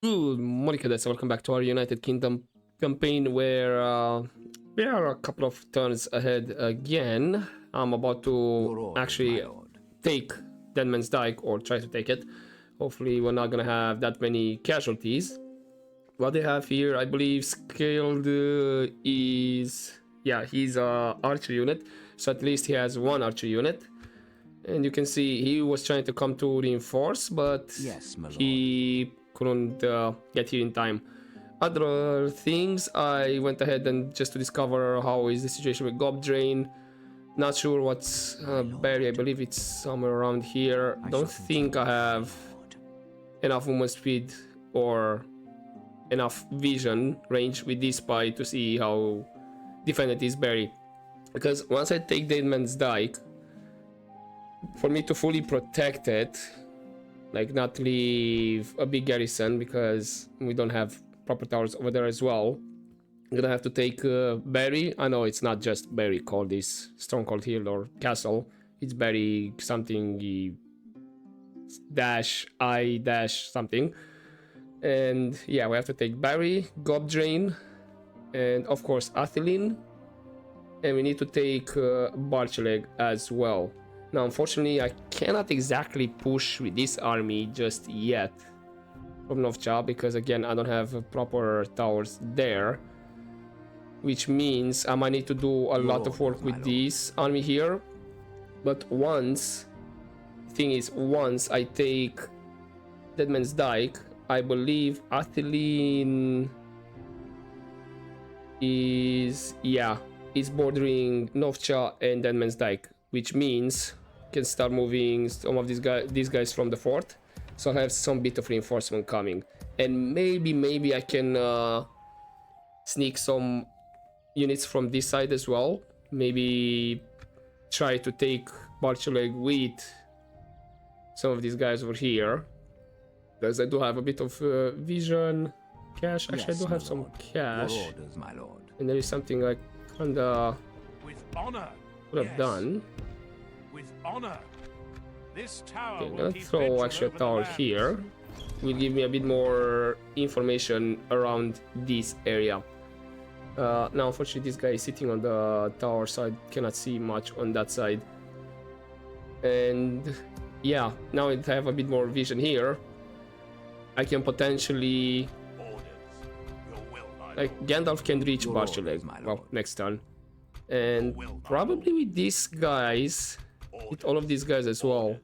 Good morning, cadets. Welcome back to our United Kingdom campaign where we are a couple of turns ahead again. I'm about to actually take Deadman's Dike, or try to take it. Hopefully we're not gonna have that many casualties. What they have here, I believe, scaled is... yeah, he's a archer unit, so at least he has one archer unit. And you can see he was trying to come to reinforce, but yes, my lord. he couldn't get here in time. Other things, I went ahead and just to discover how is the situation with Gob Drain. Not sure what's Barry, I believe it's somewhere around here. Don't think I have enough movement speed or enough vision range with this spy to see how defended is Barry. Because once I take Deadman's Dike, for me to fully protect it, like not leave a big garrison, because we don't have proper towers over there as well, I'm gonna have to take Barry. I know it's not just Barry called this stronghold hill or castle, it's Barry something dash I dash something. And yeah, we have to take Barry, Gob Drain, and of course Athelin, and we need to take Barcheleg as well. Now, unfortunately, I cannot exactly push with this army just yet from Novcha, because again, I don't have proper towers there, which means I might need to do a lot of work with this army here. But once I take Deadman's Dike, I believe Athelin is bordering Novcha and Deadman's Dike, which means can start moving some of these guys from the fort, so I have some bit of reinforcement coming, and maybe I can sneak some units from this side as well. Maybe try to take Barcheleg with some of these guys over here, because I do have a bit of vision, cash. Actually, I do have some cash. Your orders, my lord. And there is something I kinda could have done. With honor. This tower Okay, I'm will gonna keep throw vigil actually a over the tower land. here. Will give me a bit more information around this area. Now, unfortunately, this guy is sitting on the tower, so I cannot see much on that side. And yeah, now that I have a bit more vision here, I can potentially, like, Gandalf can reach Barcheleg, well, next turn. And probably with these guys, hit all of these guys as well.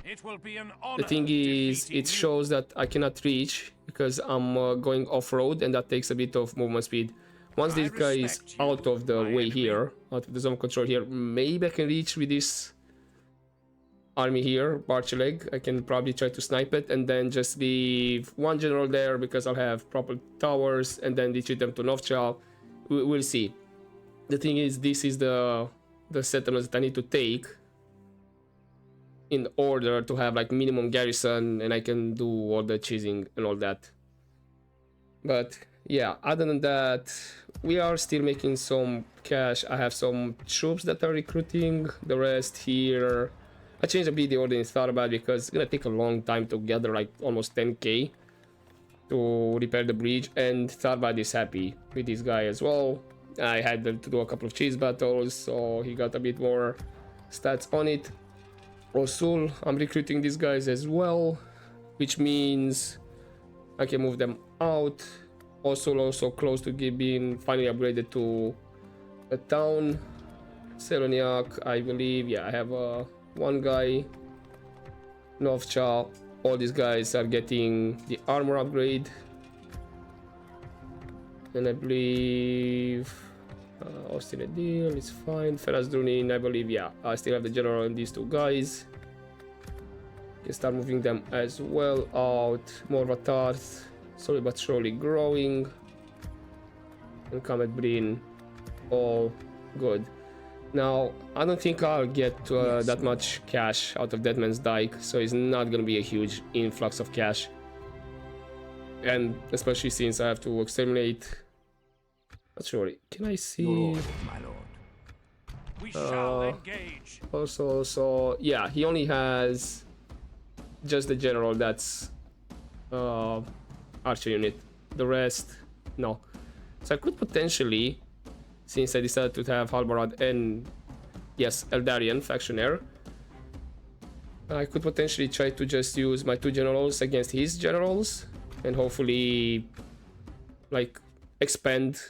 The thing is, it shows that I cannot reach because I'm going off-road, and that takes a bit of movement speed. Once this guy is out of the way here, out of the zone control here, maybe I can reach with this army here, Barcheleg. I can probably try to snipe it and then just leave one general there because I'll have proper towers, and then retreat them to Novcha. We'll see. The thing is, this is the settlements that I need to take in order to have like minimum garrison, and I can do all the cheesing and all that. But yeah, other than that, we are still making some cash. I have some troops that are recruiting. The rest here, I changed a bit the order in Tharbad because it's gonna take a long time to gather like almost 10k to repair the bridge, and Tharbad is happy with this guy as well. I had to do a couple of cheese battles, so he got a bit more stats on it. Osul, I'm recruiting these guys as well, which means I can move them out. Osul also close to being finally upgraded to a town. Seloniak, I believe, yeah, I have one guy. Novcha, all these guys are getting the armor upgrade. And I believe Austin Adil is fine. Feras Drunin, I believe, yeah, I still have the general and these two guys. Can start moving them as well out. Morvatarth, slowly but surely growing. And Comet Breen, all good. Now, I don't think I'll get that much cash out of Deadman's Dike, so it's not gonna be a huge influx of cash. And especially since I have to exterminate. Not sure. Can I see? Orders, my lord. We shall engage. Also, yeah, he only has just the general that's archer unit. The rest, no. So I could potentially, since I decided to have Halbarad and, yes, Eldarian Factionaire, I could potentially try to just use my 2 generals against his generals and hopefully, like, expand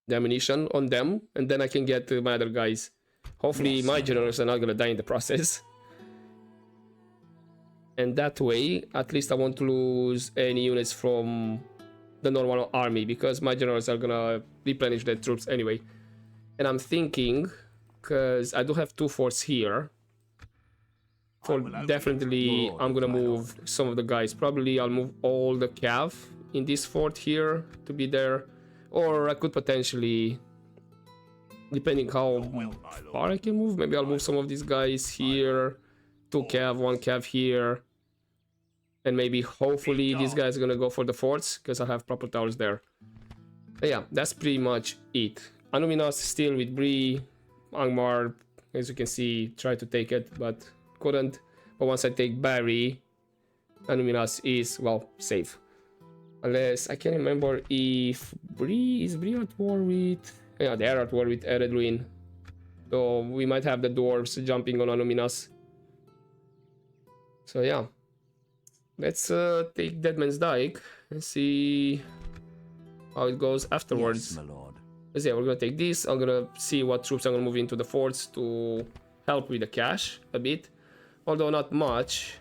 the ammunition on them, and then I can get my other guys. Hopefully my generals are not gonna die in the process. And that way, at least I won't lose any units from the normal army, because my generals are gonna replenish their troops anyway. And I'm thinking, because I do have 2 forts here, for definitely I'm gonna move some of the guys. Probably I'll move all the cav in this fort here to be there, or I could potentially, depending how far I can move, maybe I'll move some of these guys here, 2 cav, 1 cav here, and maybe hopefully these guys are gonna go for the forts because I have proper towers there. But yeah, that's pretty much it. Anuminas still with Bree, Angmar, as you can see, tried to take it but couldn't. But once I take Barry, Anuminas is, well, safe. Unless I can't remember if Bree is at war with, yeah, they are at war with Eredruin. So we might have the dwarves jumping on Anuminas. So yeah, let's take Deadman's Dike and see how it goes afterwards. Yes, my lord. So yeah, we're gonna take this. I'm gonna see what troops I'm gonna move into the forts to help with the cash a bit, although not much.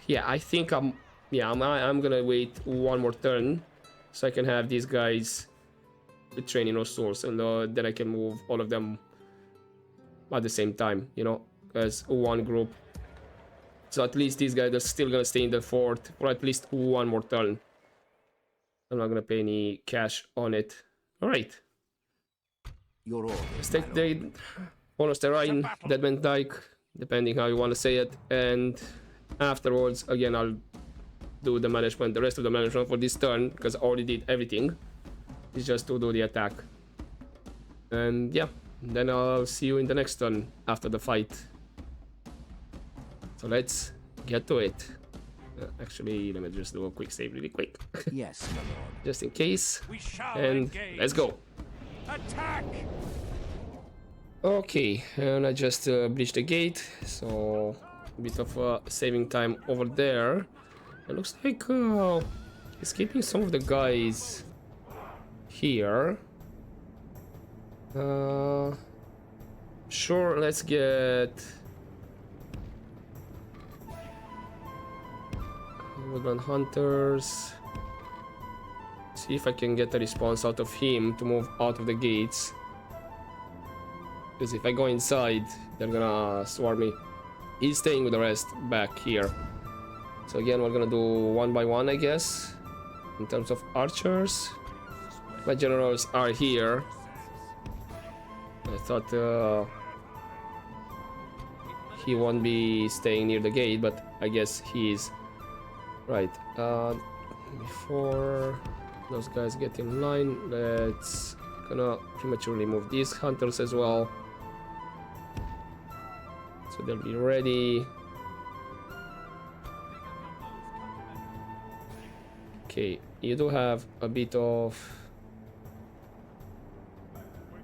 Yeah, I think I'm gonna wait 1 more turn so I can have these guys with training or source, and then I can move all of them at the same time, you know, as 1 group. So at least these guys are still gonna stay in the fort for at least 1 more turn. I'm not gonna pay any cash on it. All right. Your orders, Let's take the bonus terrain, Deadman Dike, depending how you want to say it, and afterwards, again, I'll do the management, the rest of the management for this turn, because I already did everything. It's just to do the attack. And yeah, then I'll see you in the next turn after the fight. So let's get to it. Actually, let me just do a quick save really quick. Yes, my lord. Just in case. We shall And engage. let's go. Attack! Okay, and I just breached the gate, so a bit of saving time over there. It looks like he's keeping some of the guys here. Sure, let's get Woodland Hunters. See if I can get a response out of him to move out of the gates. Because if I go inside, they're gonna swarm me. He's staying with the rest back here. So again, we're gonna do 1 by 1, I guess. In terms of archers, my generals are here. I thought he won't be staying near the gate, but I guess he is. Right. Before those guys get in line, let's gonna prematurely move these hunters as well. So they'll be ready. Okay, you do have a bit of...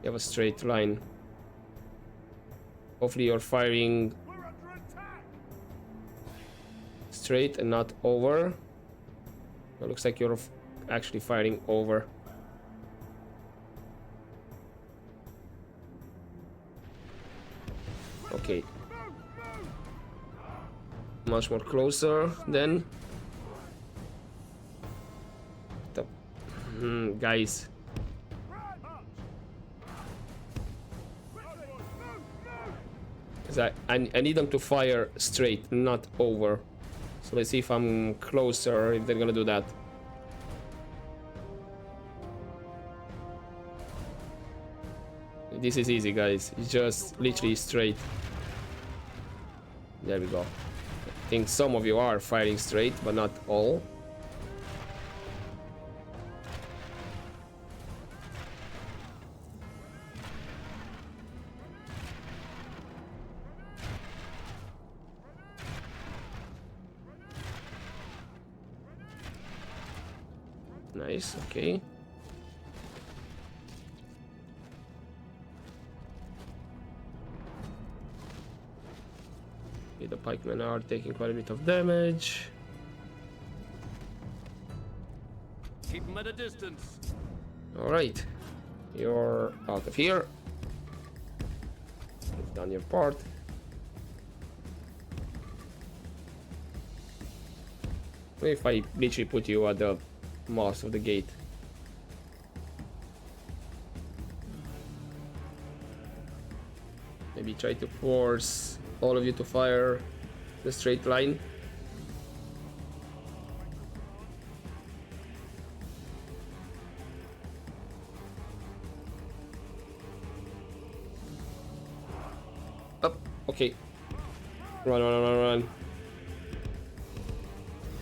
You have a straight line. Hopefully you're firing straight and not over. It looks like you're actually firing over. Okay. Much more closer then. Guys. I need them to fire straight, not over. So let's see if I'm closer, if they're gonna do that. This is easy, guys. It's just literally straight. There we go. I think some of you are firing straight, but not all. Nice, okay. Okay, the pikemen are taking quite a bit of damage. Keep them at a distance. Alright, you're out of here. You've done your part. What if I literally put you at the mouth of the gate? Maybe try to force all of you to fire the straight line. Up, okay. Run, run, run, run.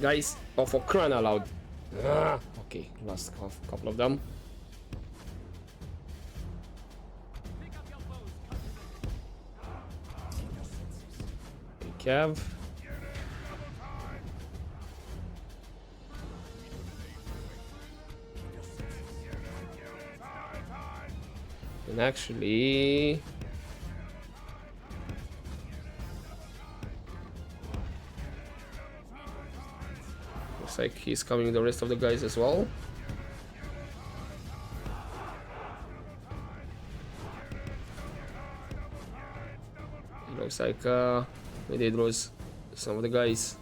Guys, oh, for crying out loud. Okay, lost a couple of them. Cav. And actually, looks like he's coming with the rest of the guys as well. It looks like we did lose some of the guys.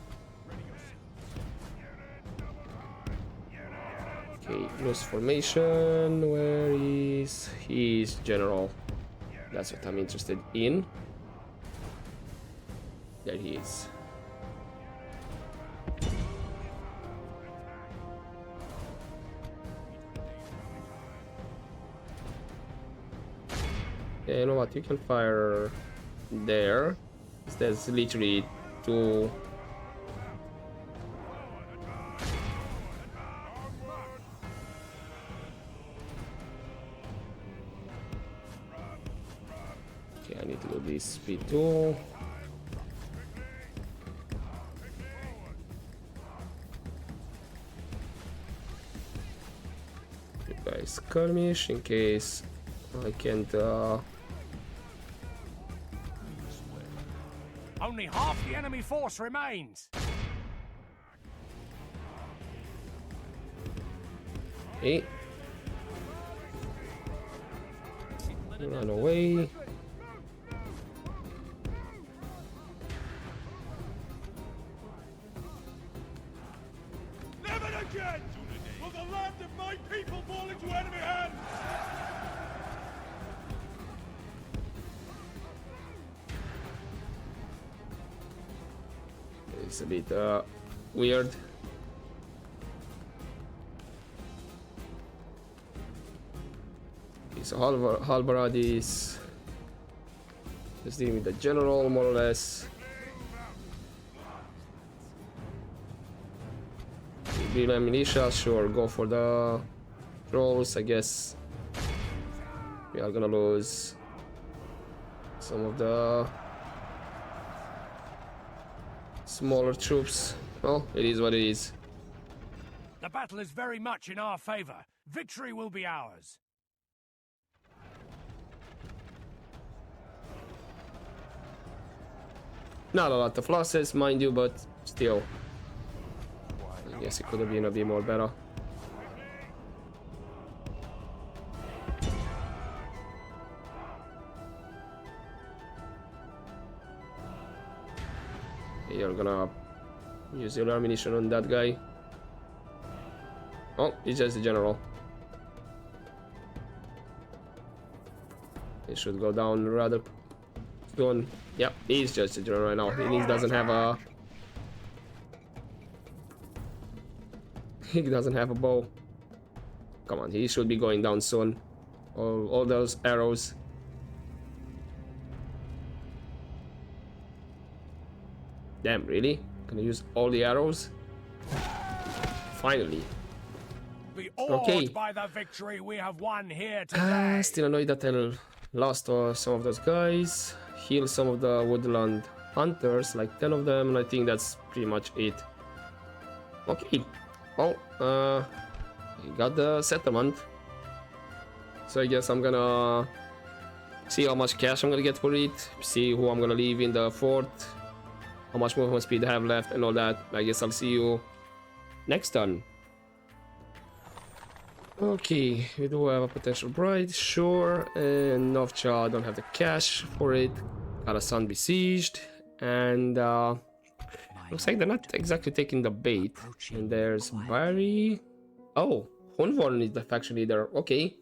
Okay, loose formation. Where is his general? That's what I'm interested in. There he is. Okay, you know what? You can fire there. There's literally two. Okay, I need to do this speed too. You guys skirmish in case I can't. Only half the enemy force remains. Okay. Run away. Never again will the land of my people fall into enemy hands. It's a bit weird. Okay, so Halbarad is just dealing with the general, more or less. Real militia, sure, go for the trolls. I guess we are gonna lose some of the smaller troops. Well, it is what it is. The battle is very much in our favor. Victory will be ours. Not a lot of losses, mind you, but still. I guess it could have been a bit more better. You're gonna use your ammunition on that guy. Oh, he's just a general. He should go down rather soon. Yep, he's just a general right now. He doesn't have a... He doesn't have a bow. Come on, he should be going down soon. All those arrows. Damn, really? Gonna use all the arrows? Finally. Be awed Okay. by the victory we have won here today. Still annoyed that I lost some of those guys. Heal some of the woodland hunters, like 10 of them, and I think that's pretty much it. Okay. Well, he got the settlement. So I guess I'm gonna see how much cash I'm gonna get for it, see who I'm gonna leave in the fort, how much movement speed I have left and all that. I guess I'll see you next turn. Okay, we do have a potential bride, sure, and Novcha, I don't have the cash for it. Garrison besieged, and looks like they're not exactly taking the bait. And there's Barry. Oh, Hunvorn is the faction leader. Okay.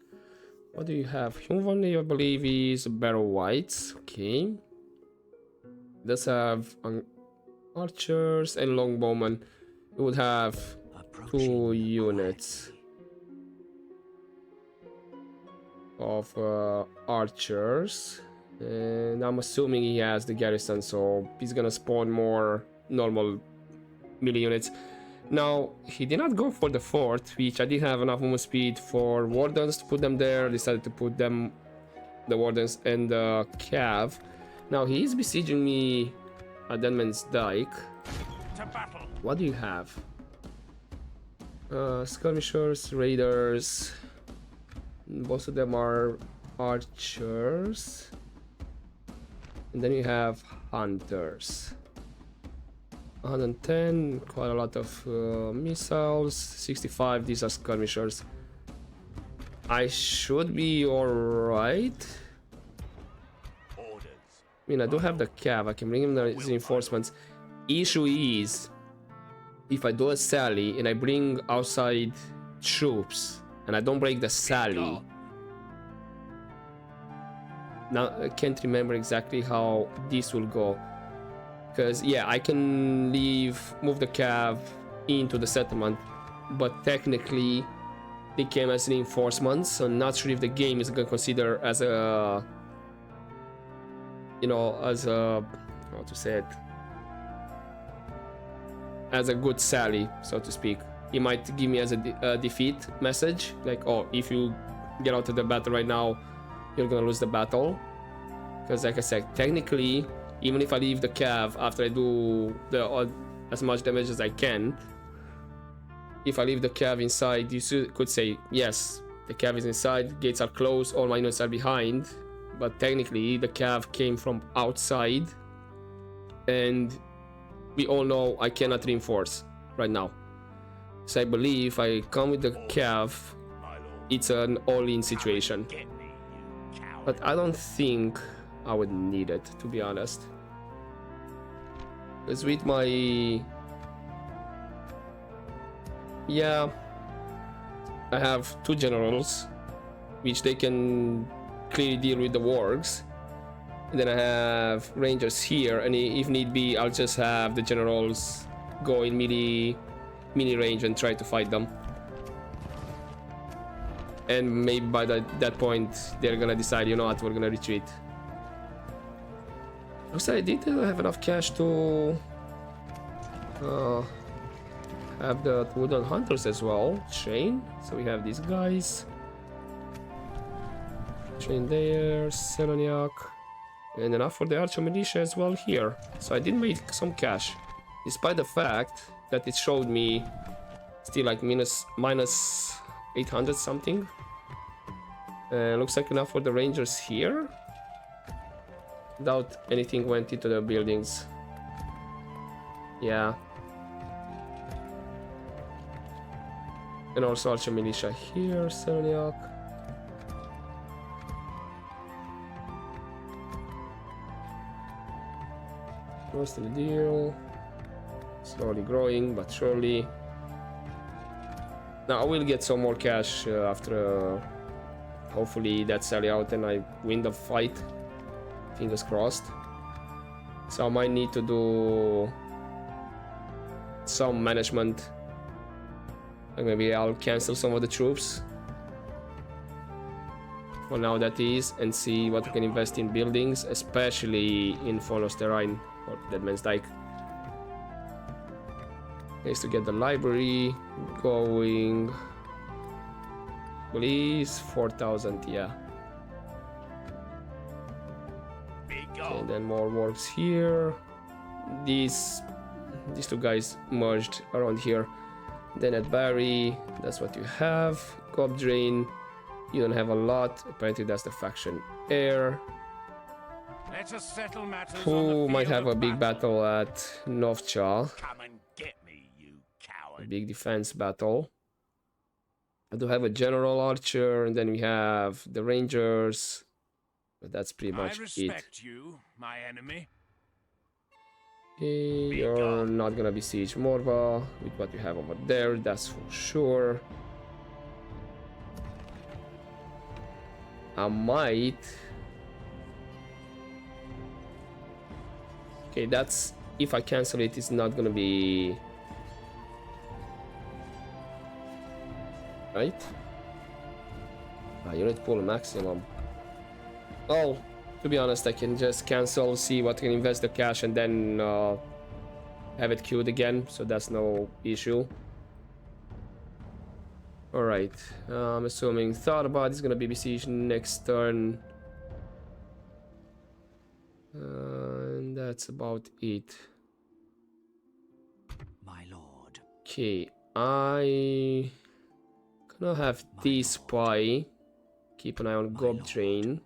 What do you have? Hunvorn, I believe, is Barrow Whites. Okay. Does have archers and longbowmen. You would have 2 units of archers. And I'm assuming he has the garrison, so he's gonna spawn more normal melee units. Now, he did not go for the fort, which I did have enough movement speed for wardens to put them there. Decided to put them, the wardens and the cav. Now, he is besieging me at Deadman's Dike. What do you have? Skirmishers, raiders. Most of them are archers. And then you have hunters. 110, quite a lot of missiles. 65, these are skirmishers. I should be alright. I mean, I do have the cav, I can bring him the reinforcements. Issue is, if I do a sally and I bring outside troops and I don't break the sally. Now, I can't remember exactly how this will go. Because, yeah, I can move the cav into the settlement, but technically they came as reinforcements, so I'm not sure if the game is going to consider as a, you know, as a, how to say it, as a good sally, so to speak. It might give me as a defeat message, like, oh, if you get out of the battle right now, you're gonna lose the battle. Because, like I said, technically, even if I leave the cav after I do as much damage as I can, if I leave the cav inside, you could say, yes, the cav is inside, gates are closed, all my units are behind, but technically the cav came from outside, and we all know I cannot reinforce right now. So I believe if I come with the cav, it's an all-in situation. But I don't think I would need it, to be honest. Because with my... yeah, I have 2 generals, which they can clearly deal with the wargs. And then I have rangers here, and if need be, I'll just have the generals go in melee range and try to fight them. And maybe by that point, they're gonna decide, you know what, we're gonna retreat. Looks like I did have enough cash to have the wooden hunters as well. Train. So we have these guys. Train there, Seloniak. And enough for the archer militia as well here. So I did make some cash. Despite the fact that it showed me still like minus 800 something. Looks like enough for the rangers here. Doubt anything went into the buildings. Yeah. And also archer militia here, Seloniak. Most of the deal. Slowly growing, but surely. Now I will get some more cash after hopefully that sally out and I win the fight. Fingers crossed. So I might need to do some management. Like maybe I'll cancel some of the troops. For now that is, and see what we can invest in buildings, especially in Lost Terrain or Deadman's Dike. Needs to get the library going. Please, 4,000, yeah. And then more works here. These 2 guys merged around here. Then at Barry, that's what you have. Gob Drain, you don't have a lot. Apparently that's the faction heir. Let us settle matters Who on the might field have a of big battle at Novcha. Come and get me, you A coward. big defense battle. I do have a general archer, and then we have the rangers. But that's pretty I much it. respect you, my enemy. Okay, you're not gonna besiege Morva with what you have over there, that's for sure. I might. Okay, that's if I cancel it, it's not gonna be right. Unit pool maximum. Oh, to be honest, I can just cancel, see what can invest the cash, and then have it queued again, so that's no issue. Alright, I'm assuming Tharbad is gonna be besieged next turn. And that's about it. My lord. Okay, I gonna have this spy. Keep an eye on Gob Train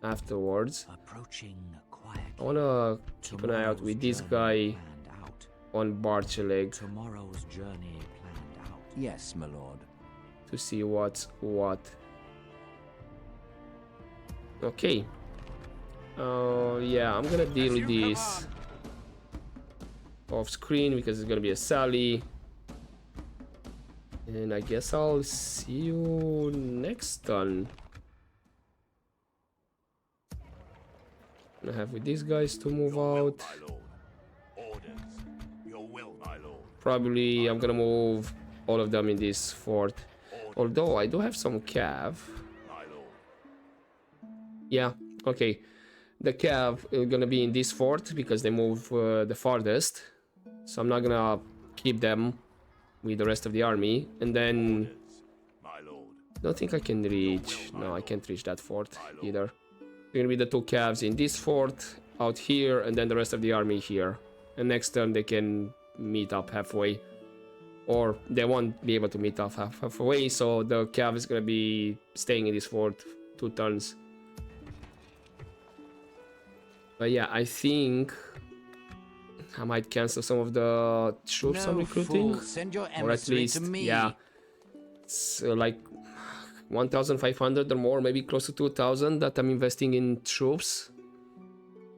afterwards. Approaching quietly. I wanna keep an eye out with this guy on Barcheleg Tomorrow's journey planned out. Yes, my lord. to see what's what. Okay. Yeah, I'm gonna deal with this off screen because it's gonna be a Sally. And I guess I'll see you next turn. I have with these guys to move out. Probably I'm gonna move all of them in this fort. Although I do have some cav. Yeah, okay. The cav is gonna be in this fort because they move the farthest. So I'm not gonna keep them with the rest of the army. And then I don't think I can reach. No, I can't reach that fort either. They're gonna be the two cavs in this fort out here, and then the rest of the army here. And next turn they can meet up halfway, or they won't be able to meet up halfway. So the cav is gonna be staying in this fort 2 turns. But yeah, I think I might cancel some of the troops I'm recruiting, Fool. Send your or at least to me. yeah, it's like 1,500 or more, maybe close to 2,000 that I'm investing in troops.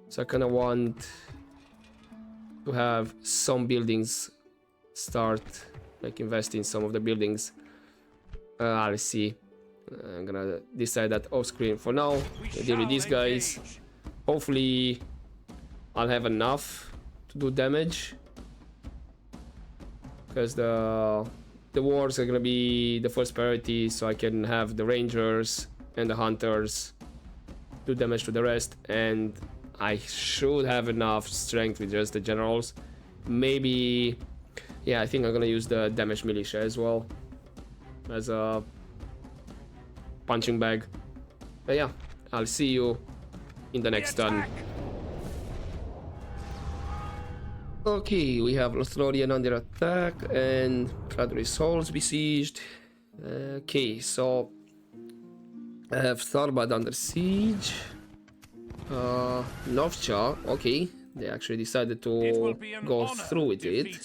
So I kind of want to have some buildings start, like invest in some of the buildings. I'll see. I'm gonna decide that off screen for now. I'll deal with these guys. Hopefully I'll have enough to do damage, because the wars are gonna be the first priority, so I can have the rangers and the hunters do damage to the rest, and I should have enough strength with just the generals. Maybe, yeah, I think I'm gonna use the damage militia as well as a punching bag. But yeah, I'll see you in the next turn. Okay, we have Lothlorien under attack and Tradoris Halls besieged. Okay, so I have Tharbad under siege. Novcha, okay, they actually decided to go through with it.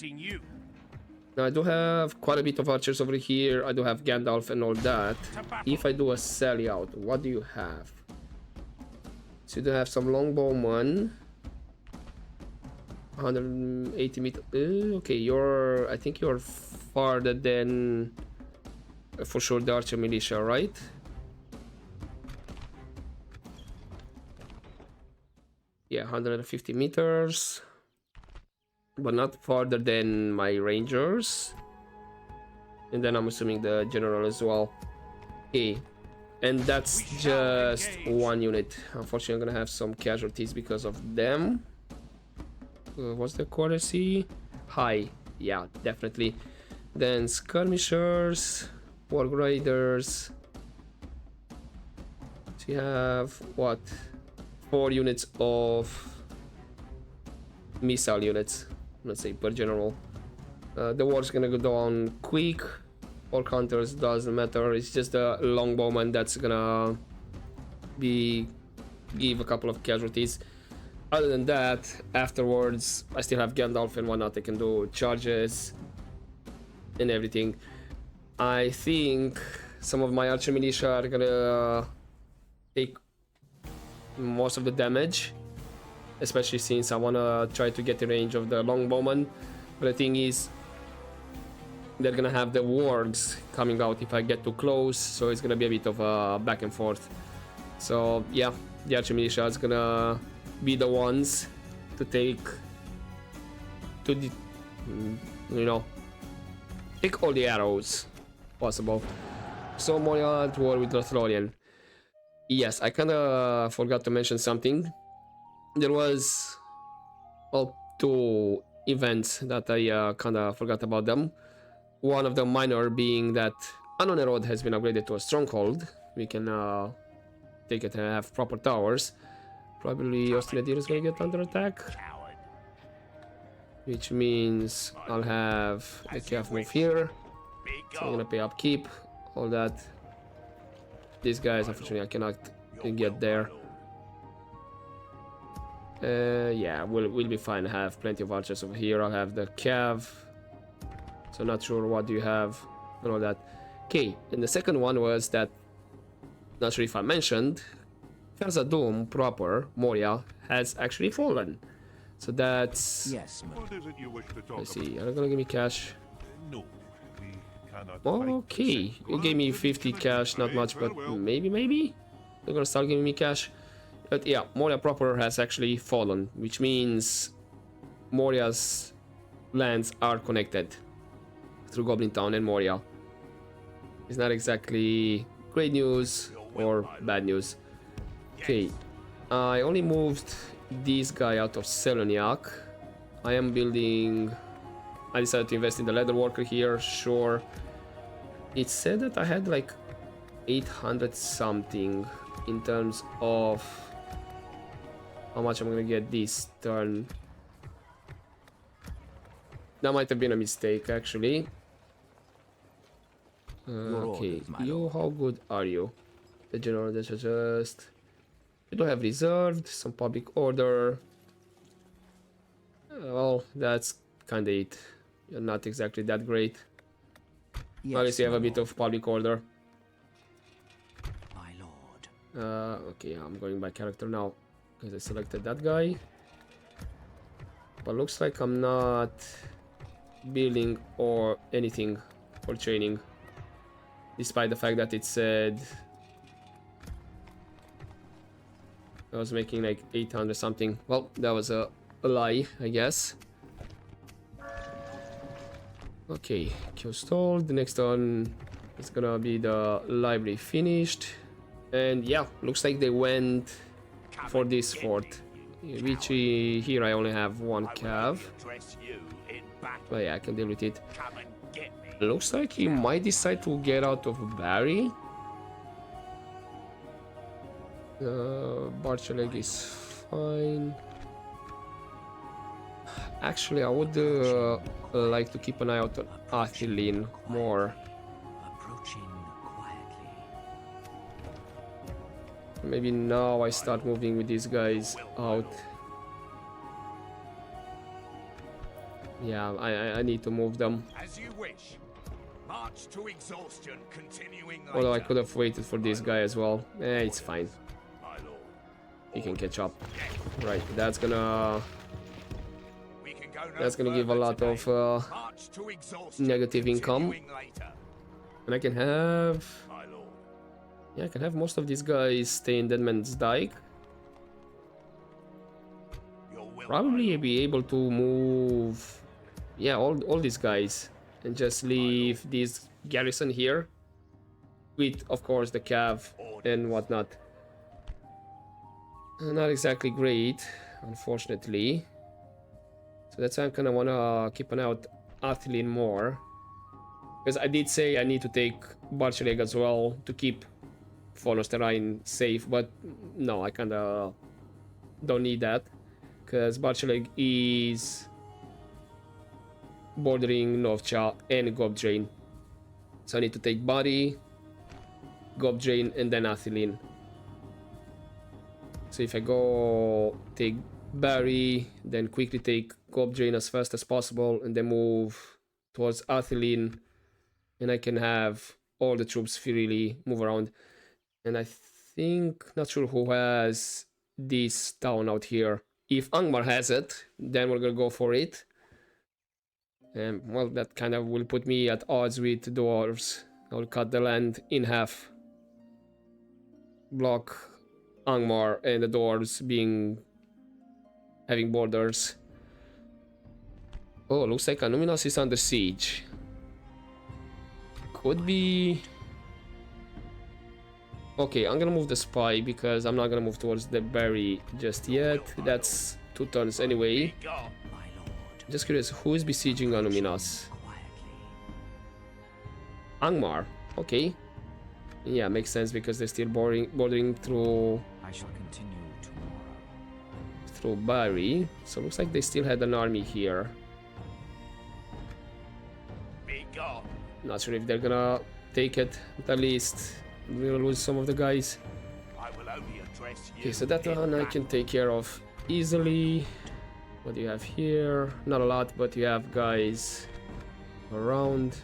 Now I do have quite a bit of archers over here. I do have Gandalf and all that. If I do a sally out, what do you have? So you do have some longbowmen. 180 meters. Okay, I think you're farther than for sure the archer militia, right? Yeah, 150 meters, but not farther than my rangers. And then I'm assuming the general as well. Okay, and that's just one unit. Unfortunately, I'm gonna have some casualties because of them. What's the courtesy? High, yeah, definitely. Then skirmishers, warg riders. So you have what? 4 units of missile units, let's say, per general. The war's gonna go down quick. All counters doesn't matter. It's just the longbowman that's gonna give a couple of casualties. Other than that, afterwards, I still have Gandalf and whatnot. I can do charges and everything. I think some of my archer militia are gonna take most of the damage, especially since I wanna try to get the range of the longbowman. But the thing is, they're gonna have the wards coming out if I get too close, so it's gonna be a bit of a back and forth. So yeah, the archer militia is gonna be the ones to take take all the arrows possible. So Moria at war with Lothlorien. Yes, I kinda forgot to mention something. There was, well, two events that I kinda forgot about them. One of the minor being that Anone Road has been upgraded to a stronghold. We can take it and have proper towers. Probably Ostinadir is gonna get under attack, which means I'll have the calf move here. So I'm gonna pay upkeep, all that. These guys, unfortunately, I cannot get there. Yeah, we'll be fine. I have plenty of archers over here. I'll have the cav. So not sure what do you have and all that. Okay, and the second one was that, not sure if I mentioned, Khazad-dûm proper, Moria, has actually fallen. So that's... Yes, let's see, are they gonna give me cash? No, we cannot. Okay, you gave me 50 cash, not much, but maybe? They're gonna start giving me cash. But yeah, Moria proper has actually fallen, which means Moria's lands are connected through Goblin Town and Moria. It's not exactly great news or bad news. Okay, I only moved this guy out of Seleniak. I am building... I decided to invest in the leather worker here, sure. It said that I had like 800 something in terms of how much I'm gonna get this turn. That might have been a mistake, actually. Okay, you, how good are you? The general, that's just... You don't have reserved, some public order. Well, that's kinda it. You're not exactly that great. Yes, At least you have a bit of public order. my lord. Okay, I'm going by character now because I selected that guy. But looks like I'm not building or anything for training, despite the fact that it said I was making like 800 something. Well, that was a lie, I guess. Okay, queue stalled. The next one is gonna be the library finished. And yeah, looks like they went for this fort. Which here I only have one cav. But yeah, I can deal with it. Looks like he might decide to get out of Barry. Barchaleg is fine. Actually, I would like to keep an eye out on Athilin more. Approaching quietly. Maybe now I start moving with these guys out. Yeah, I need to move them. As you wish. March to exhaustion, continuing Although I could have waited for this guy as well. It's fine. He can catch up. Right, that's gonna give a lot of negative income. And I can have... Yeah, I can have most of these guys stay in Deadman's Dike. Probably be able to move... Yeah, all these guys. And just leave this garrison here. With, of course, the cav and whatnot. Not exactly great, unfortunately. So that's why I kind of want to keep an eye out Athilin more. Because I did say I need to take Barchaleg as well to keep Fornosterine safe, but no, I kind of don't need that. Because Barchaleg is bordering Novcha and Gobdrain. So I need to take Bari, Gobdrain, and then Athilin. So if I go take Bari, then quickly take Gobdrain as fast as possible, and then move towards Athilin, and I can have all the troops freely move around. And I think, not sure who has this town out here. If Angmar has it, then we're gonna go for it. And well, that kind of will put me at odds with dwarves. I'll cut the land in half. Block Angmar and the dwarves having borders. Oh, looks like Anuminos is under siege. Could be... Okay, I'm gonna move the spy because I'm not gonna move towards the berry just yet. That's 2 turns anyway. Just curious, who is besieging Anuminos? Angmar. Okay. Yeah, makes sense because they're still bordering through... I shall continue tomorrow. Through Bari. So looks like they still had an army here. Not sure if they're gonna take it. At least we'll lose some of the guys. Okay, so that one I can take care of easily. What do you have here? Not a lot, but you have guys around.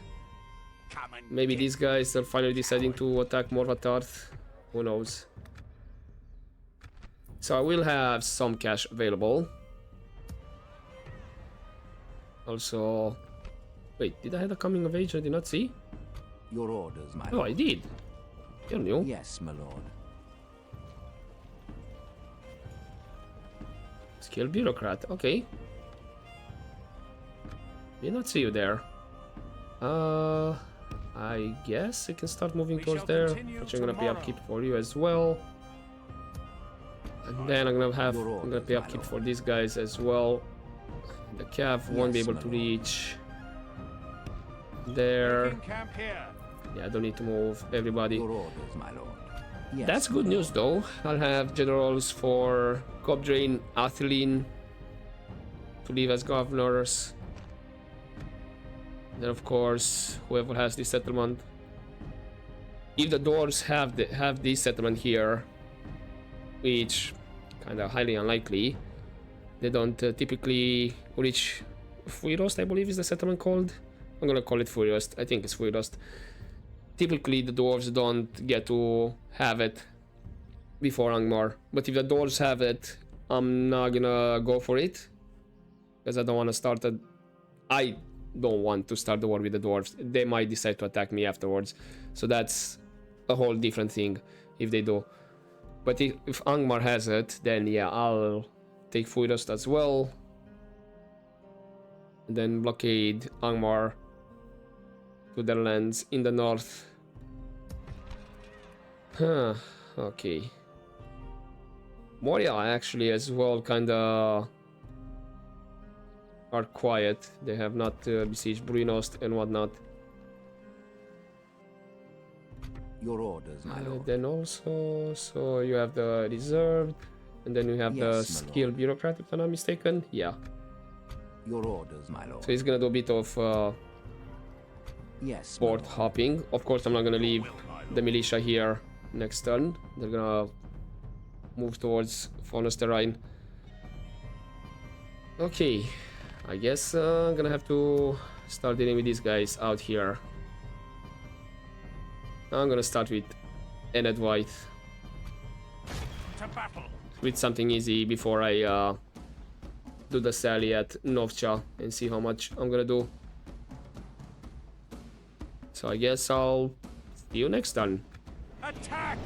Maybe these guys are finally deciding to attack Morvatarth. Who knows? So I will have some cash available. Also... Wait, did I have a coming of age I did not see? Your orders, my Oh, lord. I did. You knew. Yes, my lord. Skill bureaucrat, okay. Did not see you there. I guess I can start moving towards there, which I'm gonna pay upkeep for you as well. And then I'm gonna pay upkeep for these guys as well. The cav won't be able to reach there. Yeah, I don't need to move everybody. Your orders, my lord. Yes, That's good news though. I'll have generals for Gobdrain, Athilin to leave as governors. Then of course, whoever has this settlement. If the dwarves have this settlement here, which kind of highly unlikely, they don't typically reach Fuirost, I believe is the settlement called. I'm gonna call it Fuirost. I think it's Fuirost. Typically the dwarves don't get to have it before Angmar, but if the dwarves have it, I'm not gonna go for it because I don't want to start a... I don't want to start the war with the dwarves. They might decide to attack me afterwards, so that's a whole different thing if they do. But if Angmar has it, then yeah, I'll take Fuirost as well, and then blockade Angmar to their lands in the north. Huh, okay. Moria actually as well kinda are quiet. They have not besieged Bruinost and whatnot. Your orders, my lord. Then also, so you have the reserved, and then you have the skilled bureaucrat, if I'm not mistaken. Yeah. Your orders, my lord. So he's gonna do a bit of yes, port hopping. Of course, I'm not gonna leave the militia here next turn. They're gonna move towards Fornosterine. Okay, I guess I'm gonna have to start dealing with these guys out here. I'm gonna start with Ened White. To battle. With something easy before I do the sally at Novcha and see how much I'm gonna do. So I guess I'll see you next turn. Attack!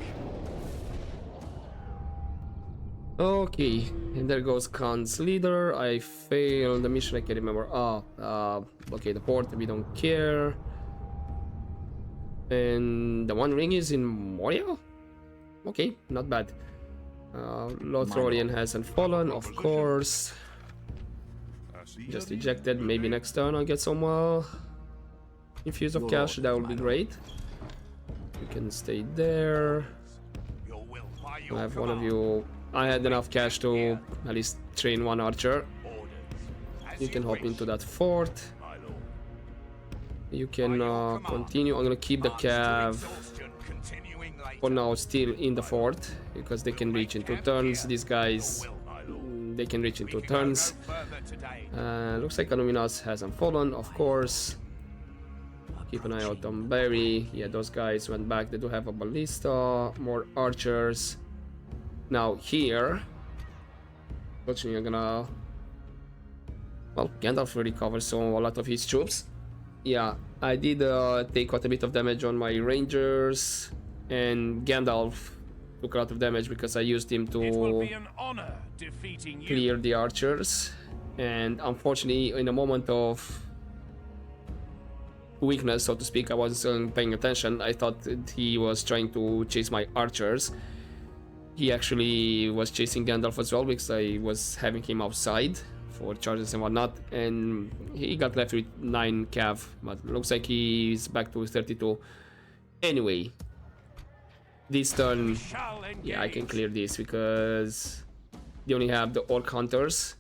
Okay, and there goes Khan's leader. I failed the mission, I can't remember. Okay, the port, we don't care. And the One Ring is in Moria? Okay, not bad. Lothlorien hasn't fallen, of course. Just ejected, maybe next turn I'll get some infuse of cash, that would be great. You can stay there. I have one of you. I had enough cash to at least train one archer. You can hop into that fort. You can continue. I'm gonna keep the cav for now still in the fort because they can reach in 2 turns. These guys, they can reach in 2 turns. Looks like Anuminas hasn't fallen, of course. Keep an eye out on Barry. Yeah, those guys went back. They do have a ballista, more archers. Now here, fortunately, I'm gonna. Well, Gandalf already covers a lot of his troops. Yeah, I did take quite a bit of damage on my rangers, and Gandalf took a lot of damage because I used him to clear the archers. And unfortunately, in a moment of weakness, so to speak, I wasn't paying attention. I thought that he was trying to chase my archers. He actually was chasing Gandalf as well because I was having him outside for charges and whatnot, and he got left with 9 cav, but looks like he's back to 32. Anyway, this turn, yeah, I can clear this because they only have the orc hunters.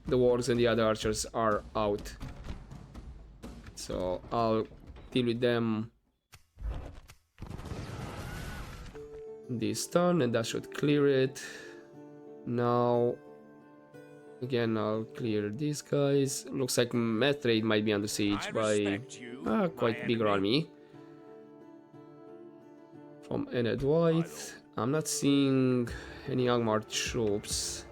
The wargs and the other archers are out, so I'll deal with them this turn, and that should clear it. Now again, I'll clear these guys. Looks like Metrade might be under siege by quite bigger army from Ened White. I'm not seeing any Angmar troops.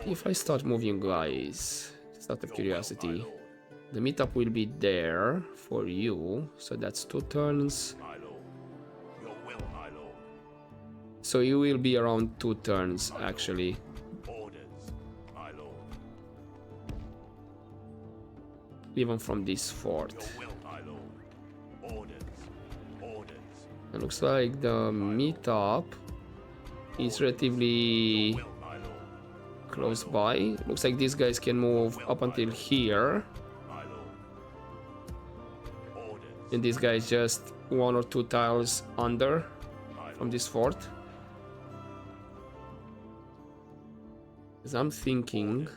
If I start moving guys, just out of curiosity, the meetup will be there for you, so that's 2 turns. So you will be around 2 turns actually. Even from this fort. It looks like the meetup is relatively close by. Looks like these guys can move up until here. And this guy is just 1 or 2 tiles under from this fort. Because I'm thinking...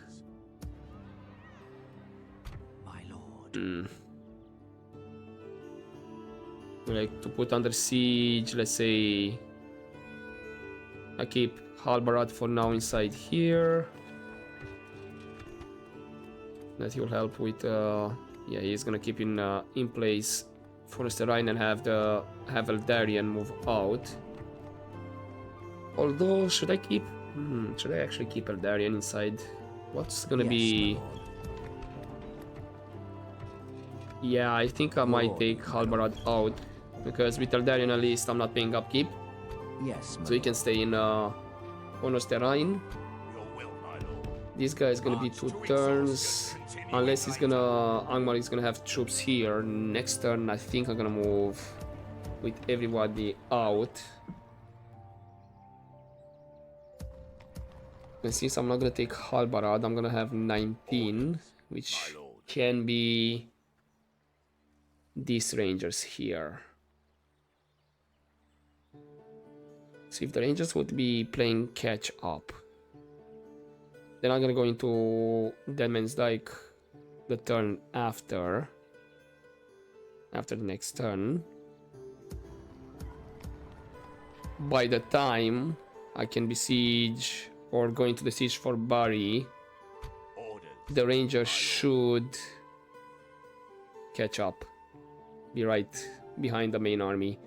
like to put under siege, let's say I keep Halbarad for now inside here. That he will help with yeah, he's gonna keep in place Forest Rhine and have the Eldarian move out. Although should I keep should I actually keep Eldarian inside? What's gonna be... Yeah, I think I might take Halbarad out, because with Eldarian at least I'm not paying upkeep. Yes, so he can stay in Onosterine. This guy is gonna be 2 turns, unless he's gonna... Angmar is gonna have troops here. Next turn I think I'm gonna move with everybody out. And since I'm not gonna take Halbarad, I'm gonna have 19, which can be these rangers here. So if the rangers would be playing catch up, then I'm gonna go into Deadman's Dike the turn after the next turn. By the time I can besiege or go into the siege for Bari, the rangers should catch up, be right behind the main army.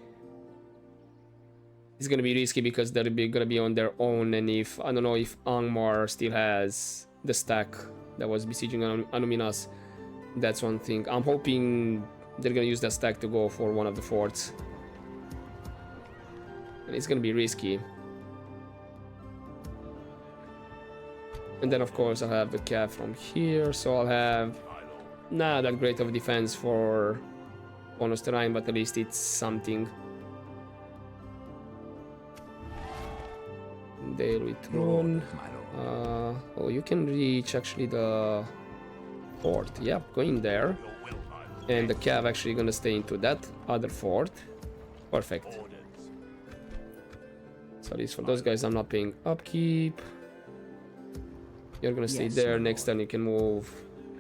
It's gonna be risky because they're gonna be on their own, and if I don't know if Angmar still has the stack that was besieging Anuminas. That's one thing. I'm hoping they're gonna use that stack to go for one of the forts, and it's gonna be risky. And then of course I'll have the cav from here, so I'll have not that great of a defense for Onosterine, but at least it's something. They'll return. Oh, you can reach actually the fort. Yeah, going there. And the cav actually gonna stay into that other fort. Perfect. So at least for those guys I'm not paying upkeep. You're gonna stay there. Next turn you can move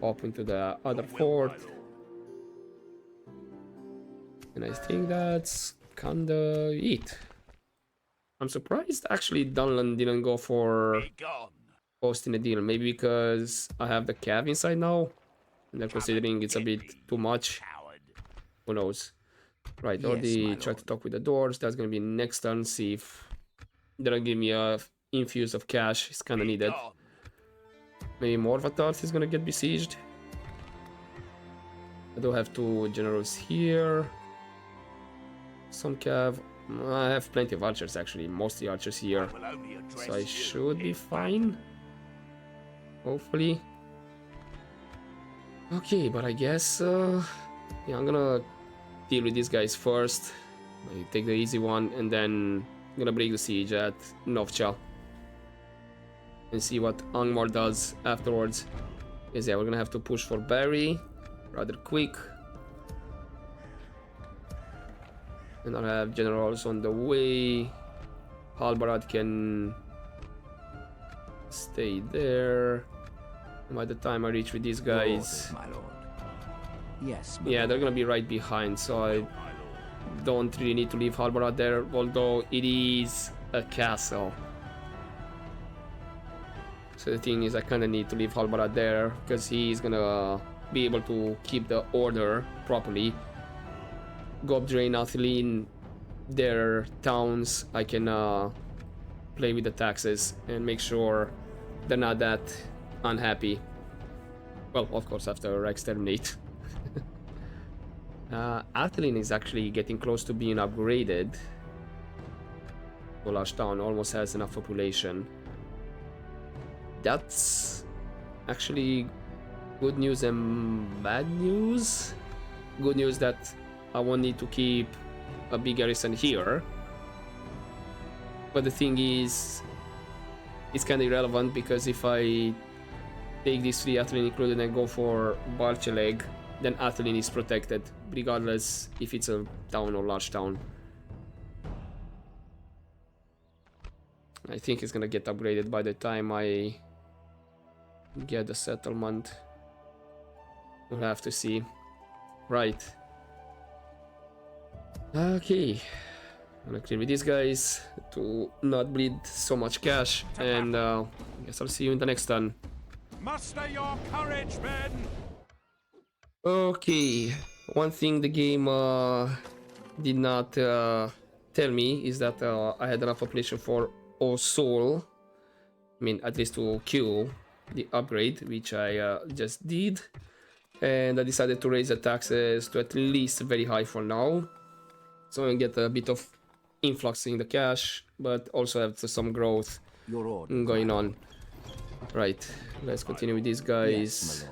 up into the other fort. And I think that's kinda it. I'm surprised actually Dunland didn't go for posting a deal. Maybe because I have the cav inside now. And they're considering it's a bit too much. Who knows? Right, Yes, already my tried to lord. talk with the doors. That's gonna be next turn. See if they'll give me a infuse of cash. It's kinda needed. Maybe more Vatars is gonna get besieged. I do have 2 generals here. Some cav. I have plenty of archers actually, mostly archers here. So I should be fine. Hopefully. Okay, but I guess yeah, I'm gonna deal with these guys first. I take the easy one and then I'm gonna break the siege at Novcha. And see what Angmar does afterwards. Because yeah, we're gonna have to push for Barry rather quick. And I'll have generals on the way. Halbarad can stay there. And by the time I reach with these guys, My lord. Yes, my yeah, lord. they're gonna be right behind, so I don't really need to leave Halbarad there, although it is a castle. So the thing is, I kinda need to leave Halbarad there, because he's gonna be able to keep the order properly. Gobdre and Athelin, their towns, I can play with the taxes and make sure they're not that unhappy. Well, of course, after Exterminate. Athelin is actually getting close to being upgraded. Large town almost has enough population. That's actually good news and bad news. Good news that I won't need to keep a big garrison here. But the thing is, it's kind of irrelevant because if I take these 3 Athelin included and go for Barcheleg, then Athelin is protected, regardless if it's a town or large town. I think it's gonna get upgraded by the time I get the settlement. We'll have to see. Right. Okay. I'm gonna clear with these guys to not bleed so much cash, and I guess I'll see you in the next turn. Muster your courage, men! Okay, one thing the game did not tell me is that I had enough population for Osul. I mean, at least to queue the upgrade, which I just did. And I decided to raise the taxes to at least very high for now. So I get a bit of influx in the cash, but also have some growth Your order. going on. Right, let's continue with these guys. Yes, my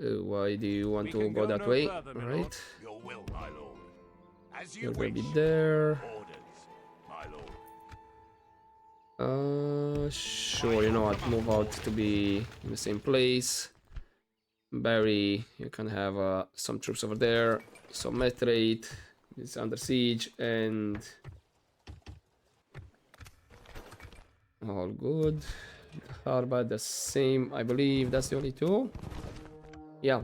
lord. Why do you want We to can go go that no way? further, my lord. Alright, Your will, my lord. As you you're gonna be wish. there. Orders, my lord. Sure, you know what, move out to be in the same place. Barry, you can have some troops over there. So Metrate is under siege, and all good. Harbad the same, I believe that's the only 2. Yeah,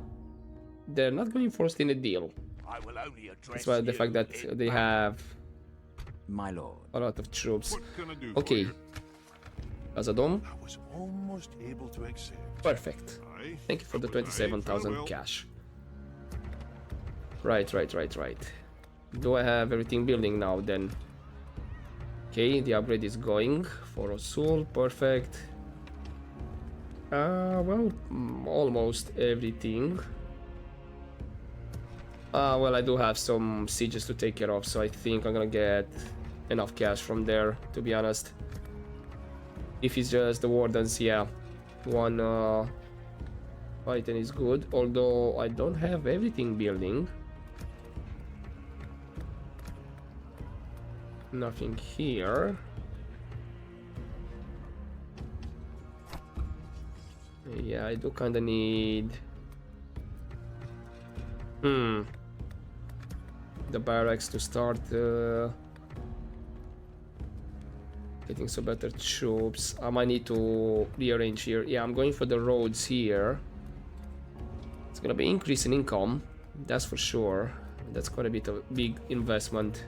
they're not going for in a deal. I will only address Despite the you fact that in they have My lord. a lot of troops. What can I do for Okay, you? Azadom, I was almost able to accept. perfect. Aye, Thank you for the that was aye, 27,000 farewell. cash. Right. Do I have everything building now then? Okay, the upgrade is going for Osul, perfect. Well, almost everything. Well, I do have some sieges to take care of, so I think I'm gonna get enough cash from there, to be honest. If it's just the wardens, yeah. One item is good, although I don't have everything building. Nothing here. Yeah, I do kinda need... the barracks to start getting some better troops. I might need to rearrange here. Yeah, I'm going for the roads here. It's gonna be increase in income, That's for sure. That's quite a bit of big investment.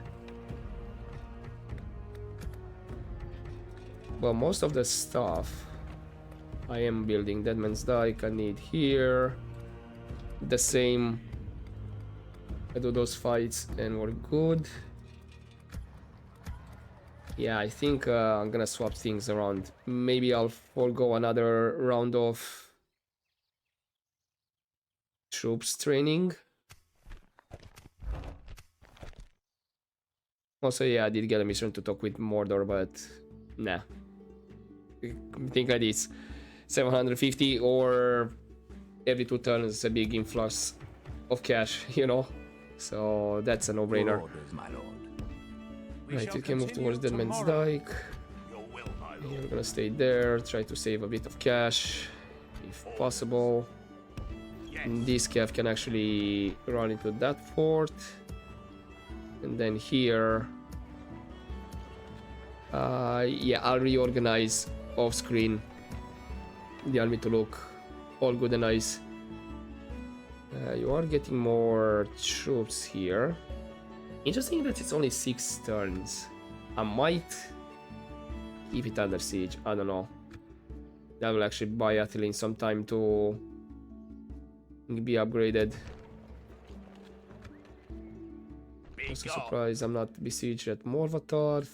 Well, most of the stuff I am building. Deadman's Dike I need here. The same. I do those fights and we're good. Yeah, I think I'm gonna swap things around. Maybe I'll forego another round of troops training. Also, yeah, I did get a mission to talk with Mordor, but nah. I think I did 750 or every 2 turns a big influx of cash, you know? So that's a no-brainer. Right, you can move towards Deadman's Dike. You're gonna stay there, try to save a bit of cash, if possible. And this cav can actually run into that fort. And then here... yeah, I'll reorganize off-screen the army to look all good and nice. You are getting more troops here. Interesting that it's only 6 turns. I might keep it under siege, I don't know. That will actually buy Athelin some time to be upgraded. Also surprised I'm not besieged at Morvatar.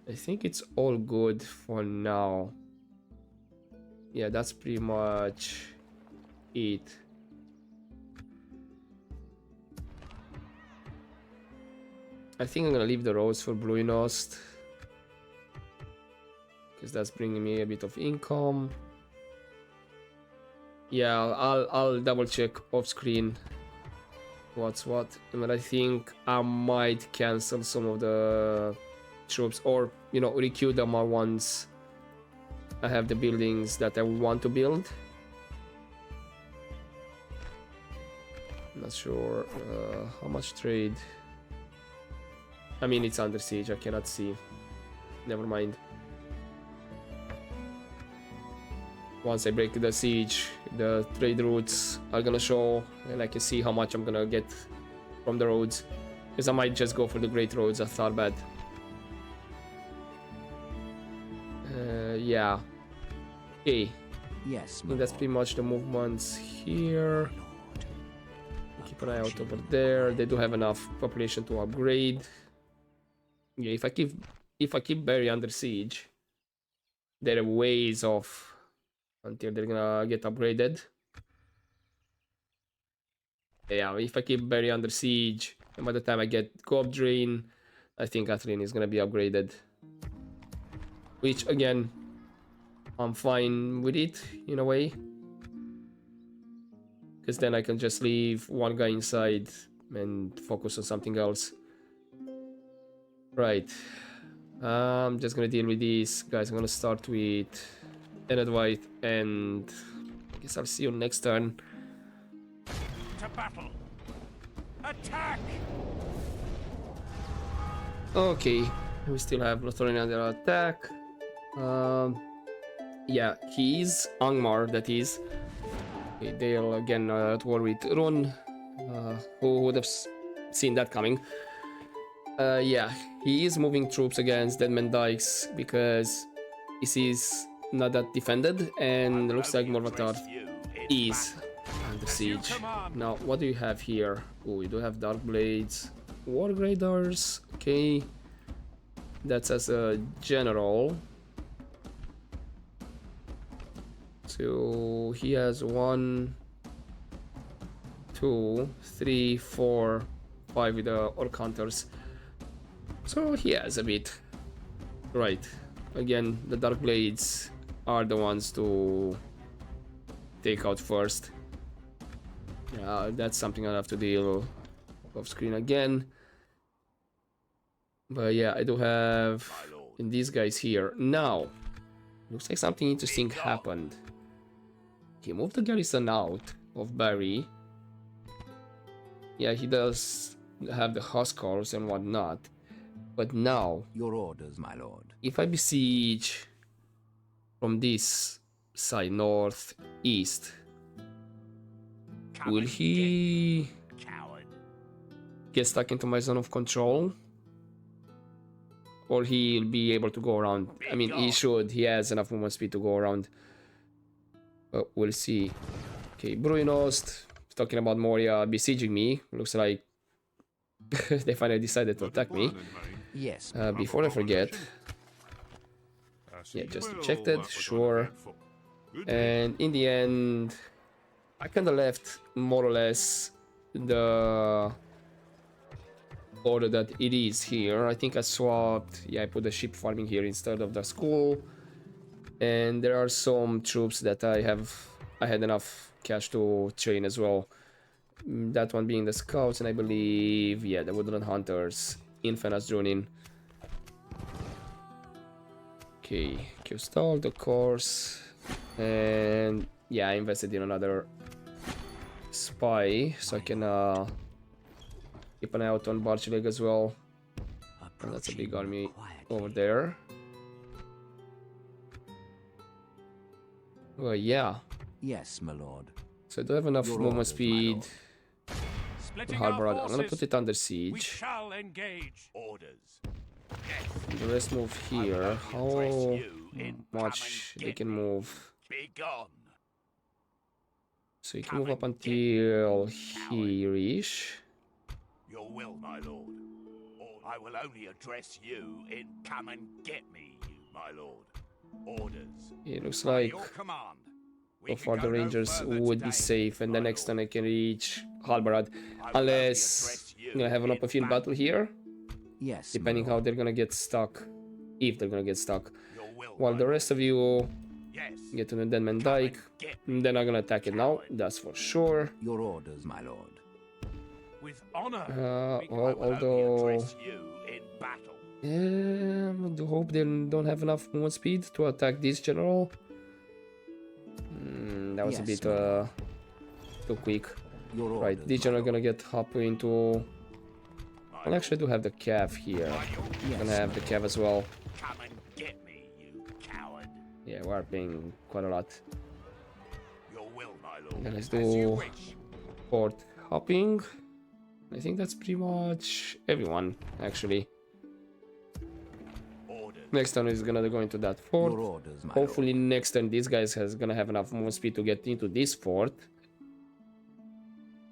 I think it's all good for now. Yeah, that's pretty much it. I think I'm gonna leave the roads for Bluenost, because that's bringing me a bit of income. Yeah, I'll double check off screen what's what, but I think I might cancel some of the troops, or you know, requeue them all once I have the buildings that I want to build. Not sure how much trade. I mean, it's under siege, I cannot see. Never mind. Once I break the siege, the trade routes are gonna show, and I can see how much I'm gonna get from the roads. Because I might just go for the great roads at Tharbad. Yeah. Okay. Yes, I think that's pretty much the movements here. Keep an eye out over there. They do have enough population to upgrade. Yeah, if I keep Barry under siege, they're ways off until they're gonna get upgraded. Yeah, if I keep Barry under siege, and by the time I get Gob Drain, I think Athelin is gonna be upgraded. Which again, I'm fine with it in a way. Because then I can just leave one guy inside and focus on something else. Right. I'm just gonna deal with these guys. I'm gonna start with Ened White, and I guess I'll see you next turn. To battle. Attack! Okay, we still have Lotharian under attack. Yeah, he is Angmar, that is. Okay, they'll again at war with Ron. Who would have seen that coming? Yeah, he is moving troops against Deadman Dikes because he sees not that defended, and it looks like Morvatar is under siege. Now, what do you have here? Oh, you do have Dark Blades, War Graders, okay. That's as a general. So he has 1, 2, 3, 4, 5 with the Orc Hunters. So he has a bit. Right. Again, the Dark Blades are the ones to take out first. Yeah, that's something I'll have to deal off screen again. But yeah, I do have in these guys here. Now, looks like something interesting happened. He moved the garrison out of Barry. Yeah, he does have the Huskars and whatnot. But now, your orders, my lord. If I besiege from this side, north, east, Will he get stuck into my zone of control? Or he'll be able to go around? I mean, he should. He has enough movement speed to go around. But we'll see. Okay, Bruinost talking about Moria besieging me. Looks like they finally decided to attack me. Yes. Before I forget. Yeah, just to check that, sure. And in the end, I kind of left more or less the order that it is here. I think I swapped, yeah, I put the sheep farming here instead of the school. And there are some troops that I had enough cash to train as well. That one being the scouts, and I believe, yeah, the woodland hunters, Infamous Drunin. Okay, Q-stalled, of course. And yeah, I invested in another spy, so I can keep an eye out on Barchileg as well. And that's a big army over there. Well, yeah. Yes, my lord. So I do have enough movement speed. Harbor, I'm gonna put it under siege. We shall engage. Orders. The rest move here. How much they can move? So you can move up until here-ish. Your will, my lord. I will only address you in come and get me, my lord. Orders. It looks like so far the Rangers would be safe, and the next time I can reach Halbarad, unless I'm gonna have an open field battle here. Yes. Depending how they're gonna get stuck, if they're gonna get stuck. While the rest of you get to the Deadman Dike, they're not gonna attack it now, that's for sure. Your orders, my lord. With honor. Although, I do hope they don't have enough movement speed to attack this general. That was a bit too quick. Right, this general gonna get hop into. Well, actually, I do have the cav here. I'm gonna have the cav as well. Come and get me, you coward. Yeah, we are paying quite a lot. Your will, my lord. Then let's do port hopping. I think that's pretty much everyone, actually. Next turn is gonna go into that fort. Hopefully next turn this guy is gonna have enough movement speed to get into this fort.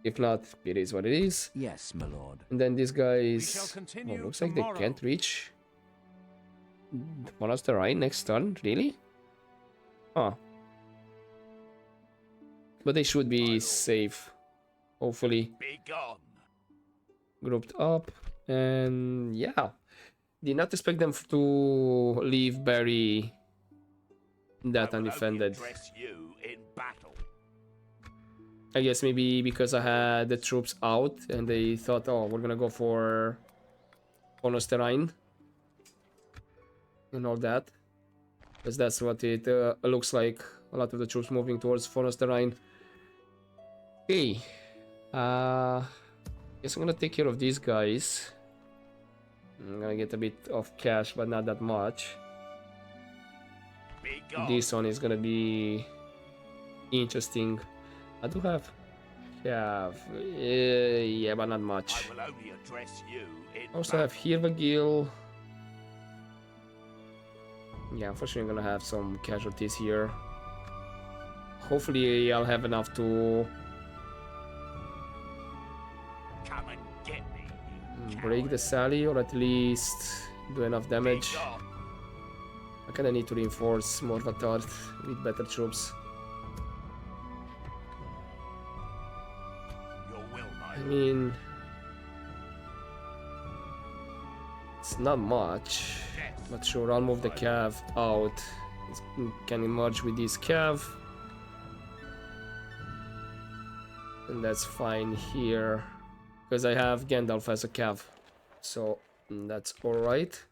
If not, it is what it is. Yes, my lord. And then these guys, well, looks like they can't reach Monster Rhine next turn, really? Huh. But they should be safe, hopefully. Be gone. Grouped up, and yeah. Did not expect them to leave Barry that undefended. I guess maybe because I had the troops out and they thought, oh, we're gonna go for Onosterine and all that, because that's what it looks like. A lot of the troops moving towards Onosterine. Okay, guess I'm gonna take care of these guys. I'm gonna get a bit of cash, but not that much. This one is gonna be interesting. I do have yeah, but not much. I also have Hirvagil. Yeah, unfortunately I'm gonna have some casualties here. Hopefully I'll have enough to break the Sally, or at least do enough damage. I kinda need to reinforce Morvatard with better troops. I mean, it's not much, but sure, I'll move the cav out. It can merge with this cav, and that's fine here, because I have Gandalf as a cav, so that's alright.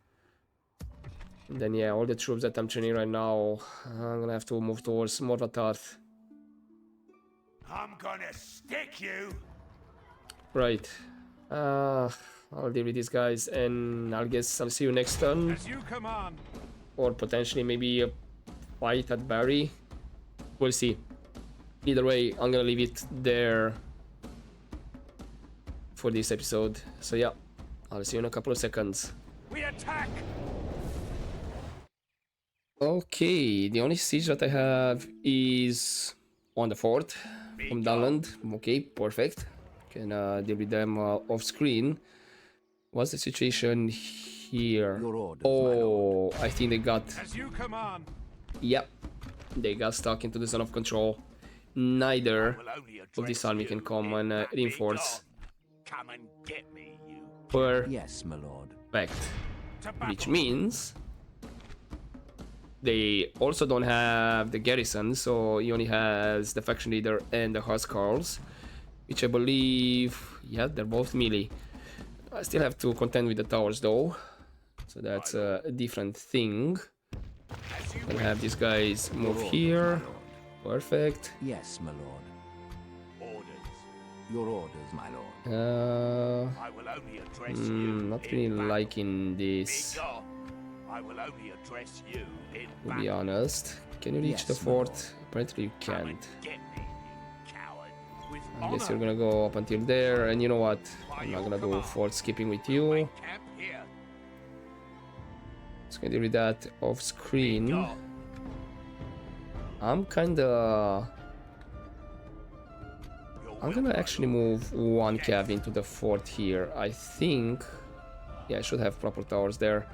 And then yeah, all the troops that I'm training right now, I'm gonna have to move towards Morvatard. I'm gonna stick you. Right. I'll deal with these guys, and I'll guess I'll see you next turn. As you command. Or potentially maybe a fight at Barry. We'll see. Either way, I'm gonna leave it there for this episode. So yeah, I'll see you in a couple of seconds. We attack! Okay, the only siege that I have is on the fort from Dunland. Okay, perfect. Can deal with them off screen. What's the situation here? Your orders, Oh, I think they got... As you command. Yep, they got stuck into the zone of control. Neither of this army can come and reinforce. Come and get me, you. Yes, my lord. Perfect. Which means they also don't have the garrison, so he only has the faction leader and the housecarls, which I believe, yeah, they're both melee. I still have to contend with the towers though, so that's a different thing. Gonna have these guys move here. Perfect. Yes, my lord. Orders. Your orders, my lord. I will only address you. Not in really battle. liking this, Begone. I will only address you in to be battle. honest. Can you reach Yes, the my fort? lord. Apparently you Come and can't. get me, you coward. With I guess you're honor. gonna go up until there, and you know what? I'm not gonna do fort skipping with you. My camp here. Just gonna deal with that off screen. Begone. I'm kinda... Your I'm will, gonna my actually lord. move one cav into the fort here. I think... Yeah, I should have proper towers there.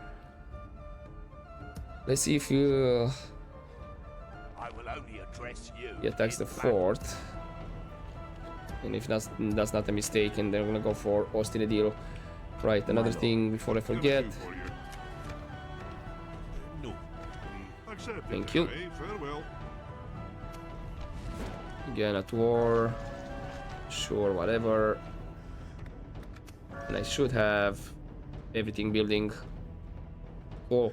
Let's see if you... I will only address you. He attacks the in battle. fort. And if that's not a mistake, and they're gonna go for Austin a deal. Right, another thing before I forget. No. Accept Thank it, you. aye, farewell. Again at war. Sure, whatever. And I should have everything building. Oh,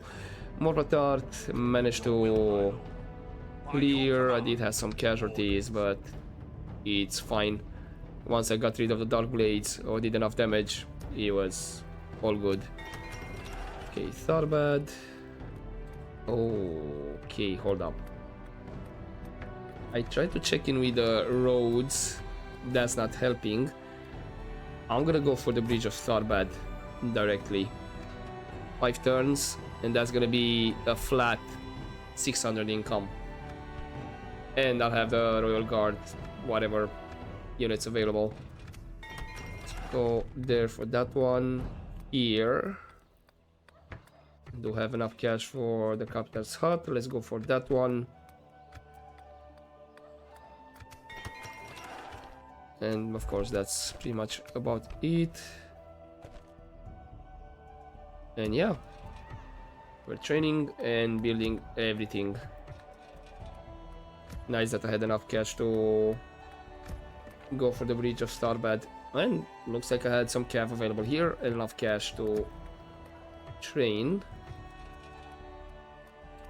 Morpatart managed to clear. I did have some casualties, but it's fine. Once I got rid of the Dark Blades or did enough damage, it was all good. Okay, Tharbad. Okay, hold up. I tried to check in with the roads. That's not helping. I'm gonna go for the Bridge of Tharbad directly. 5 turns, and that's gonna be a flat 600 income. And I'll have the Royal Guard, whatever units available. Let's go there for that one. Here. Do have enough cash for the Capital's Hut. Let's go for that one. And of course that's pretty much about it. And yeah, we're training and building everything. Nice that I had enough cash to go for the Bridge of Starbad. And looks like I had some cav available here and enough cash to train.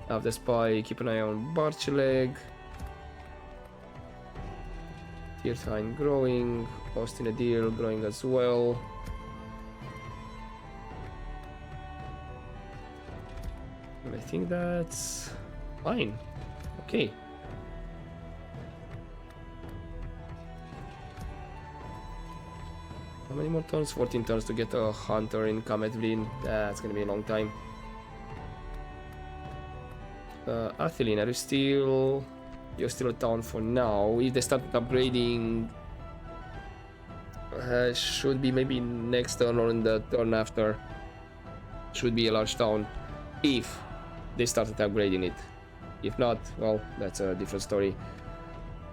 Have the spy, keep an eye on Barcheleg. Tirthain growing, Austin Adil growing as well. And I think that's fine. Okay. How many more turns? 14 turns to get a hunter in Kametvlin. That's gonna be a long time. Athelin, are you still... You're still a town for now. If they start upgrading, should be maybe next turn or in the turn after. Should be a large town if they started upgrading it. If not, well, that's a different story.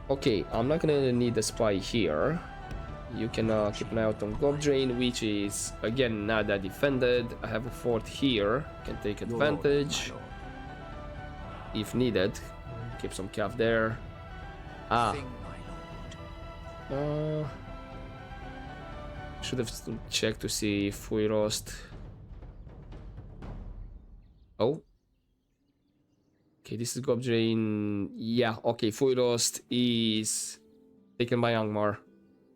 Okay, I'm not gonna need the spy here. You can keep an eye out on Gobdrain, which is again not that defended. I have a fort here, can take advantage if needed. Keep some cav there. Should have checked to see if we lost. Oh. Okay, this is Gobdrain. Yeah, okay, Fuirost is taken by Angmar.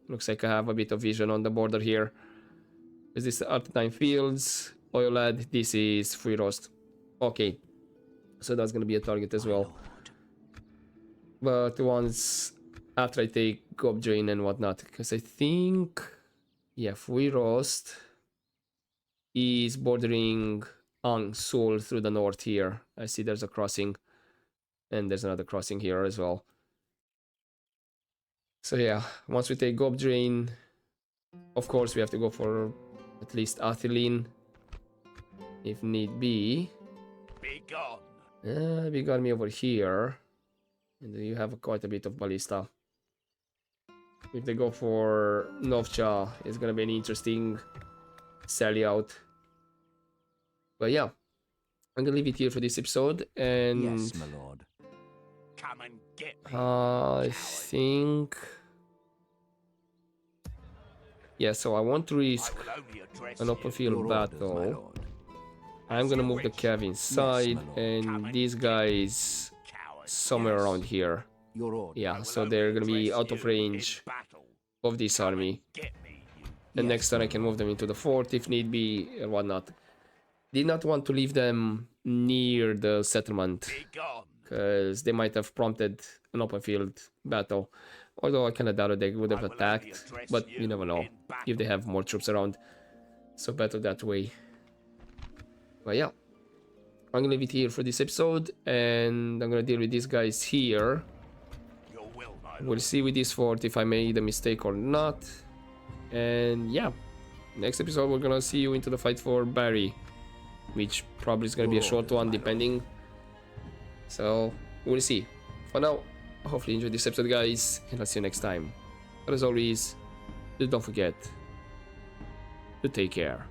Looks like I have a bit of vision on the border here. Is this Artine Fields? Oilad, this is Fuirost. Okay, so that's gonna be a target as well. But once after I take Gobdrain and whatnot, because I think, yeah, Fuirost is bordering Ang Sul through the north here. I see there's a crossing, and there's another crossing here as well. So yeah, once we take Gobdrain, of course we have to go for at least Atheline, if need be. Be gone. We got me over here, and then you have quite a bit of ballista. If they go for Novcha, it's gonna be an interesting sally out. But yeah, I'm gonna leave it here for this episode, and Yes, my lord. Come and get me. I think, yeah. So I want to risk I will only address an open field Your orders, my battle. lord. I'm gonna move the cav inside, Yes, my lord. and these guys Coward. somewhere around here. Your orders. Yeah, I so will they're only gonna be address out of you in range battle. of this army. Get me, you. And Yes, next turn I my can lord. move them into the fort if need be and whatnot. Did not want to leave them near the settlement, Be gone. because they might have prompted an open field battle. Although I kind of doubted they would have I will only attacked, address but you never know in battle. if they have more troops around. So better that way. But yeah, I'm gonna leave it here for this episode, and I'm gonna deal with these guys here. Your will, my We'll lord. see with this fort if I made a mistake or not. And yeah, next episode we're gonna see you into the fight for Barry, which probably is gonna be a short one depending. So we'll see. For now, hopefully you enjoyed this episode, guys, and I'll see you next time. But as always, just don't forget to take care.